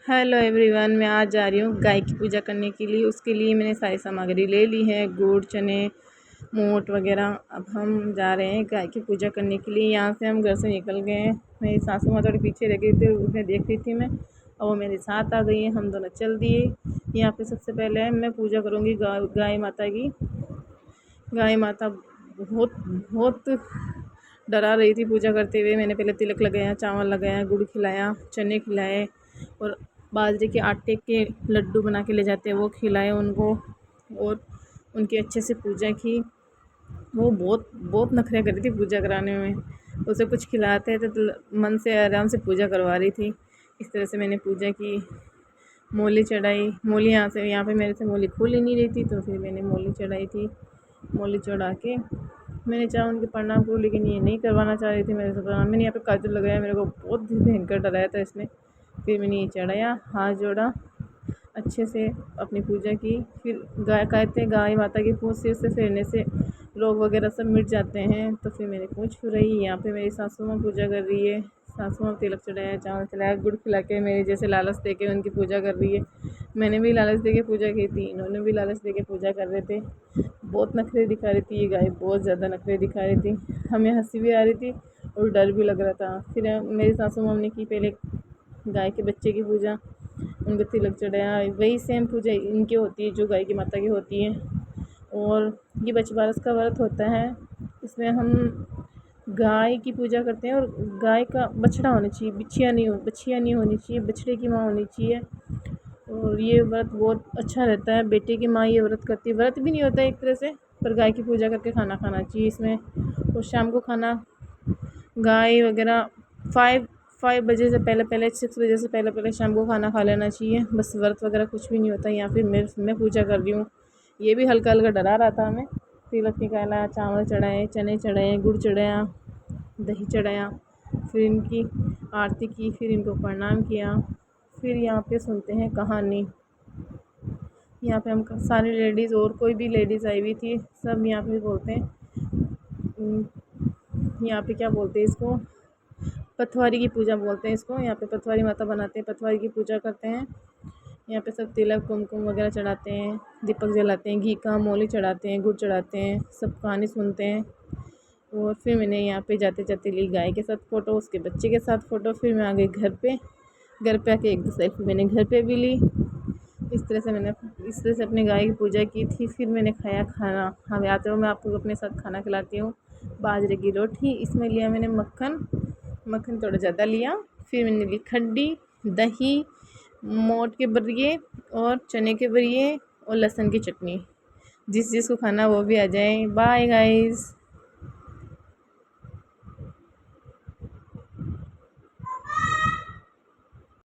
Hello everyone, मैं आज जा रही हूँ गाय की पूजा करने के लिए। उसके लिए मैंने सारी सामग्री ले ली है, गुड़, चने, मोट वगैरह। अब हम जा रहे हैं गाय की पूजा करने के लिए। यहाँ से हम घर से निकल गए हैं। मेरी सासू माँ थोड़ी पीछे रह गई थी, उन्हें देख रही थी मैं, और वो मेरे साथ आ गई है। हम दोनों चल दिए। यहाँ पे सबसे पहले मैं पूजा करूँगी गाय माता की। गाय माता बहुत बहुत डरा रही थी पूजा करते हुए। मैंने पहले तिलक लगाया, चावल लगाया, गुड़ खिलाया, चने खिलाए, और बाजरे के आटे के लड्डू बना के ले जाते हैं वो खिलाए उनको, और उनकी अच्छे से पूजा की। वो बहुत बहुत नखरे कर रही थी पूजा कराने में। उसे कुछ खिलाते थे तो मन से आराम से पूजा करवा रही थी। इस तरह से मैंने पूजा की, मोली चढ़ाई। मोली यहाँ पे मेरे से मोली खुल ही नहीं रही थी, तो फिर मैंने मोली चढ़ाई थी। मोली चढ़ा के मैंने चाहा उनके प्रणाम करूँ, लेकिन ये नहीं करवाना चाह रही थी मेरे से प्रणाम। मैंने यहाँ पे काजल लगाया, मेरे को बहुत भयंकर डराया था इसने। फिर मैंने ये चढ़ाया, हाथ जोड़ा, अच्छे से अपनी पूजा की। फिर गाय कहते हैं गाय माता की पूँछ सिर से फेरने से रोग वगैरह सब मिट जाते हैं। तो फिर मैंने पूँछ फिराई। यहाँ पे मेरी सासू माँ पूजा कर रही है। सासू माँ तिलक चढ़ाया, चावल चढ़ाया, गुड़ खिला के मेरे जैसे लालच दे के उनकी पूजा कर रही है। मैंने भी लालच दे के पूजा की थी, इन्होंने भी लालच दे के पूजा कर रहे थे। बहुत नखरे दिखा रही थी ये गाय, बहुत ज़्यादा नखरे दिखा रही थी। हमें हंसी भी आ रही थी और डर भी लग रहा था। फिर मेरी सासू माँ ने की पहले गाय के बच्चे की पूजा, उनको तिलक चढ़ाया। वही सेम पूजा इनकी होती है जो गाय की माता की होती है। और ये बछबारस का व्रत होता है। इसमें हम गाय की पूजा करते हैं, और गाय का बछड़ा होना चाहिए, बछिया नहीं होनी चाहिए, बछड़े की माँ होनी चाहिए। और ये व्रत बहुत अच्छा रहता है। बेटे की माँ ये व्रत करती है। व्रत भी नहीं होता है एक तरह से, पर गाय की पूजा करके खाना खाना चाहिए इसमें। और शाम को खाना गाय वगैरह 5 बजे से पहले पहले 6 बजे से पहले पहले शाम को खाना खा लेना चाहिए। बस व्रत वगैरह कुछ भी नहीं होता। यहाँ फिर मैं पूजा कर रही हूँ। ये भी हल्का हल्का डरा रहा था हमें। तिलक निकाला, चावल चढ़ाए, चने चढ़ाए, गुड़ चढ़ाया, दही चढ़ाया, फिर इनकी आरती की, फिर इनको प्रणाम किया। फिर यहाँ पे सुनते हैं कहानी। यहाँ पे हम सारी लेडीज़, और कोई भी लेडीज़ आई हुई थी, सब यहाँ पे बोलते हैं, यहाँ पे क्या बोलते हैं इसको, पथवारी की पूजा बोलते हैं इसको। यहाँ पे पथवारी माता बनाते हैं, पथवारी की पूजा करते हैं। यहाँ पे सब तिलक कुमकुम वगैरह चढ़ाते हैं, दीपक जलाते हैं, घी का मोली चढ़ाते हैं, गुड़ चढ़ाते हैं, सब कहानी सुनते हैं। और फिर मैंने यहाँ पे जाते जाते ली गाय के साथ फ़ोटो, उसके बच्चे के साथ फ़ोटो। फिर मैं आ गई घर पे। घर पे आके एक दो सेल्फी मैंने घर पे भी ली। इस तरह से अपनी गाय की पूजा की थी। फिर मैंने खाया खाना। हम आते हो मैं आपको अपने साथ खाना खिलाती हूँ। बाजरे की रोटी, इसमें लिया मैंने मक्खन थोड़ा ज़्यादा लिया। फिर मैंने ली खड्डी, दही, मोट के बरिए और चने के बरिए, और लहसुन की चटनी। जिस जिसको खाना वो भी आ जाए। Bye guys.